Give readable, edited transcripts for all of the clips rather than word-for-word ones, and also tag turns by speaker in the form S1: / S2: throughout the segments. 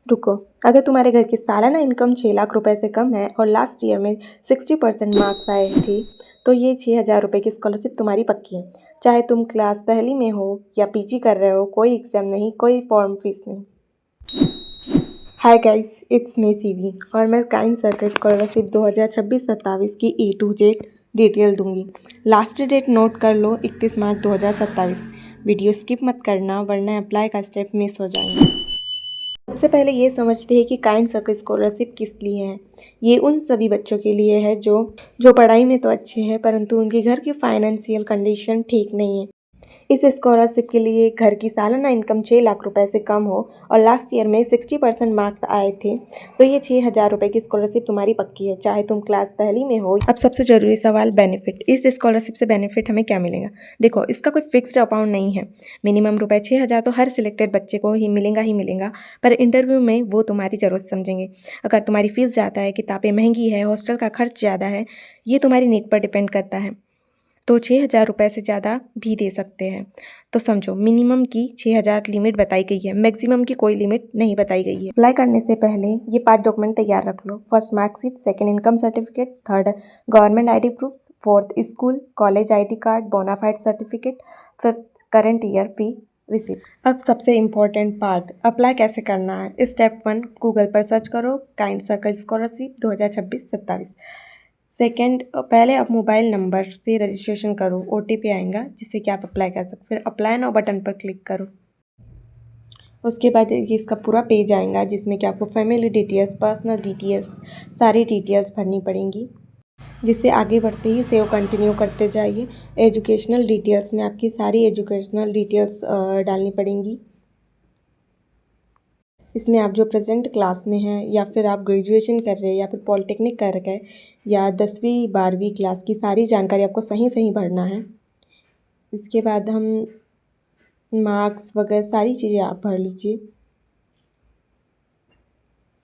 S1: रुको, अगर तुम्हारे घर की सालाना इनकम 6 लाख रुपए से कम है और लास्ट ईयर में 60% मार्क्स आए थे तो ये 6,000 रुपये की स्कॉलरशिप तुम्हारी पक्की है। चाहे तुम क्लास पहली में हो या पीजी कर रहे हो, कोई एग्ज़ाम नहीं, कोई फॉर्म फीस नहीं। Hi guys, it's me CV और मैं काइंड सर्कल स्कॉलरशिप 2026-27 की A to Z डिटेल दूंगी। लास्ट डेट नोट कर लो, 31 मार्च 2027। वीडियो स्किप मत करना वरना अप्लाई का स्टेप मिस हो जाएंगे। सबसे पहले ये समझते हैं कि काइंड सर्कल स्कॉलरशिप किस लिए है। ये उन सभी बच्चों के लिए है जो पढ़ाई में तो अच्छे हैं परंतु उनके घर की फाइनेंशियल कंडीशन ठीक नहीं है। इस स्कॉलरशिप के लिए घर की सालाना इनकम 6 लाख रुपए से कम हो और लास्ट ईयर में 60% मार्क्स आए थे तो ये 6,000 रुपये की स्कॉलरशिप तुम्हारी पक्की है, चाहे तुम क्लास पहली में हो। अब सबसे ज़रूरी सवाल, बेनिफिट। इस स्कॉलरशिप से बेनिफिट हमें क्या मिलेगा? देखो, इसका कोई फिक्स्ड अमाउंट नहीं है। मिनिमम रुपए 6,000 तो हर सिलेक्टेड बच्चे को ही मिलेगा, पर इंटरव्यू में वो तुम्हारी ज़रूरत समझेंगे। अगर तुम्हारी फीस ज़्यादा है, किताबें महंगी है, हॉस्टल का खर्च ज़्यादा है, ये तुम्हारी नीड पर डिपेंड करता है, तो 6,000 रुपये से ज़्यादा भी दे सकते हैं। तो समझो, मिनिमम की 6,000 लिमिट बताई गई है, मैक्सिमम की कोई लिमिट नहीं बताई गई है। अप्लाई करने से पहले ये 5 डॉक्यूमेंट तैयार रख लो। First marksheet, second income certificate, third government ID proof, fourth school college ID card, bonafide certificate, fifth current year fee receipt. अब सबसे इम्पोर्टेंट पार्ट, अप्लाई कैसे करना है। स्टेप 1, गूगल पर सर्च करो काइंड सर्कल स्कॉलरशिप 2026-27। सेकेंड, पहले आप mobile number से रजिस्ट्रेशन करो, OTP आएगा जिससे कि आप अप्लाई कर सकते। फिर अप्लाई नाउ बटन पर क्लिक करो। उसके बाद ये इसका पूरा पेज आएगा जिसमें कि आपको फैमिली डिटेल्स, पर्सनल डिटेल्स, सारी डिटेल्स भरनी पड़ेंगी, जिससे आगे बढ़ते ही सेव कंटिन्यू करते जाइए। एजुकेशनल डिटेल्स में आपकी सारी एजुकेशनल डिटेल्स डालनी पड़ेंगी। इसमें आप जो प्रेजेंट क्लास में हैं या फिर आप ग्रेजुएशन कर रहे हैं या फिर पॉलिटेक्निक कर रहे हैं या 10वीं 12वीं क्लास की सारी जानकारी आपको सही सही भरना है। इसके बाद हम मार्क्स वगैरह सारी चीज़ें आप भर लीजिए।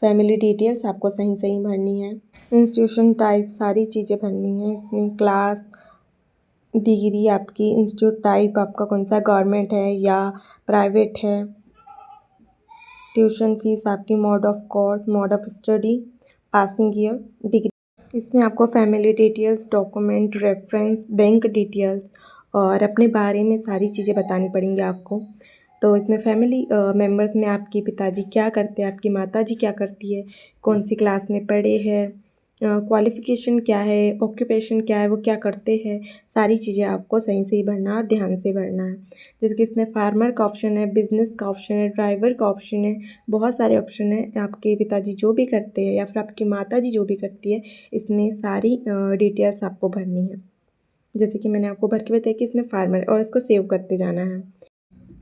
S1: फैमिली डिटेल्स आपको सही सही भरनी है। इंस्टीट्यूशन टाइप सारी चीज़ें भरनी है। इसमें क्लास, डिग्री, आपकी इंस्टीट्यूट टाइप आपका कौन सा, गवर्नमेंट है या प्राइवेट है, ट्यूशन फीस आपकी, mode of course, mode of study, passing year, degree. इसमें आपको family details, document, reference, bank details और अपने बारे में सारी चीज़ें बतानी पड़ेंगी आपको। तो इसमें फैमिली मेम्बर्स में आपके पिताजी क्या करते हैं, आपकी माताजी क्या करती है, कौन सी क्लास में पढ़े हैं, क्वालिफ़िकेशन क्या है, ऑक्यूपेशन क्या है, वो क्या करते हैं, सारी चीज़ें आपको सही सही भरना और ध्यान से भरना है। जैसे कि इसमें फार्मर का ऑप्शन है, बिजनेस का ऑप्शन है, ड्राइवर का ऑप्शन है, बहुत सारे ऑप्शन है। आपके पिताजी जो भी करते हैं या फिर आपकी माताजी जो भी करती है, इसमें सारी डिटेल्स आपको भरनी है। जैसे कि मैंने आपको भर के बताया कि इसमें फार्मर, और इसको सेव करते जाना है।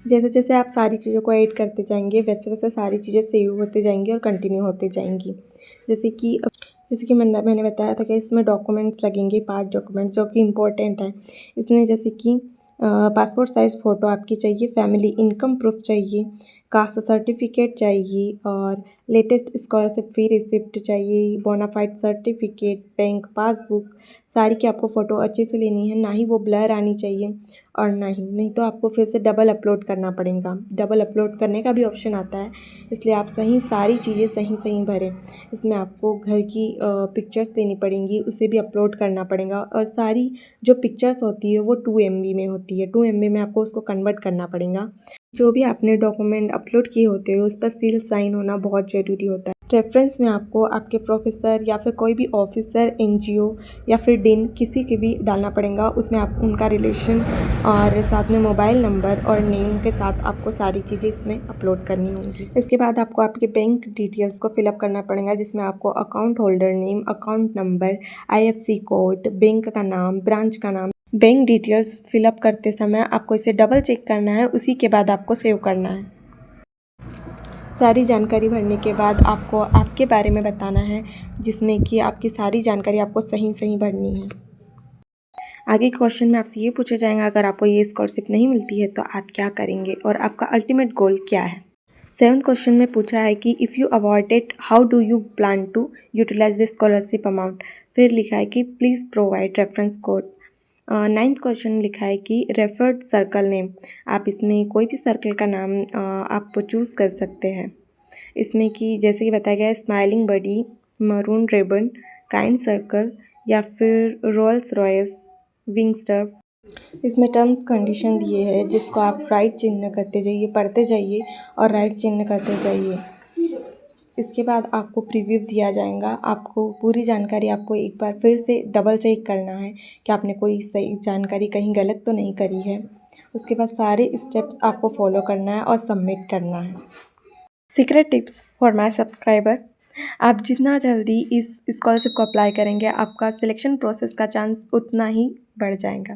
S1: जैसे जैसे आप सारी चीज़ों को ऐड करते जाएंगे वैसे वैसे सारी चीज़ें सेव होते जाएंगी और कंटिन्यू होते जाएंगी। जैसे कि मैंने बताया था कि इसमें डॉक्यूमेंट्स लगेंगे, 5 डॉक्यूमेंट्स जो कि इम्पोर्टेंट हैं। इसमें जैसे कि पासपोर्ट साइज़ फ़ोटो आपकी चाहिए, फैमिली इनकम प्रूफ चाहिए, कास्ट सर्टिफिकेट चाहिए और लेटेस्ट स्कॉलरशिप फ़ी रिसिप्ट चाहिए, बोनाफाइड सर्टिफिकेट, बैंक पासबुक, सारी की आपको फ़ोटो अच्छे से लेनी है, ना ही वो ब्लर आनी चाहिए और नहीं तो आपको फिर से डबल अपलोड करना पड़ेगा। डबल अपलोड करने का भी ऑप्शन आता है, इसलिए आप सारी चीज़ें सही भरें। इसमें आपको घर की पिक्चर्स देनी पड़ेंगी, उसे भी अपलोड करना पड़ेगा और सारी जो पिक्चर्स होती है वो 2 MB में होती है। 2 MB में आपको उसको कन्वर्ट करना पड़ेगा। जो भी आपने डॉक्यूमेंट अपलोड किए होते हैं उस पर सील साइन होना बहुत ज़रूरी होता है। रेफरेंस में आपको आपके प्रोफेसर या फिर कोई भी ऑफिसर, NGO या फिर डीन, किसी के भी डालना पड़ेगा। उसमें आप उनका रिलेशन और साथ में मोबाइल नंबर और नेम के साथ आपको सारी चीज़ें इसमें अपलोड करनी होंगी। इसके बाद आपको आपके बैंक डिटेल्स को फिलअप करना पड़ेगा, जिसमें आपको account holder name, account number, IFSC code, bank का नाम, ब्रांच का नाम, बैंक डिटेल्स फिलअप करते समय आपको इसे डबल चेक करना है, उसी के बाद आपको सेव करना है। सारी जानकारी भरने के बाद आपको आपके बारे में बताना है, जिसमें कि आपकी सारी जानकारी आपको सही भरनी है। आगे क्वेश्चन में आपसे ये पूछा जाएगा, अगर आपको ये स्कॉलरशिप नहीं मिलती है तो आप क्या करेंगे और आपका अल्टीमेट गोल क्या है। 7th क्वेश्चन में पूछा है कि if you awarded how do you plan to utilise this scholarship amount. फिर लिखा है कि please provide reference code. 9th question लिखा है कि रेफर्ड सर्कल नेम। आप इसमें कोई भी सर्कल का नाम आप चूज़ कर सकते हैं। इसमें कि जैसे कि बताया गया है स्माइलिंग बडी, मरून रिबन, काइंड सर्कल या फिर रोल्स रॉयस विंगस्टर। इसमें टर्म्स कंडीशन दिए हैं जिसको आप राइट चिन्ह करते जाइए, पढ़ते जाइए और राइट चिन्ह करते जाइए। इसके बाद आपको प्रीव्यू दिया जाएगा। आपको पूरी जानकारी आपको एक बार फिर से डबल चेक करना है कि आपने कोई सही जानकारी कहीं गलत तो नहीं करी है। उसके बाद सारे स्टेप्स आपको फॉलो करना है और सबमिट करना है। Secret tips for my subscriber, आप जितना जल्दी इस स्कॉलरशिप को अप्लाई करेंगे आपका सिलेक्शन प्रोसेस का चांस उतना ही बढ़ जाएगा।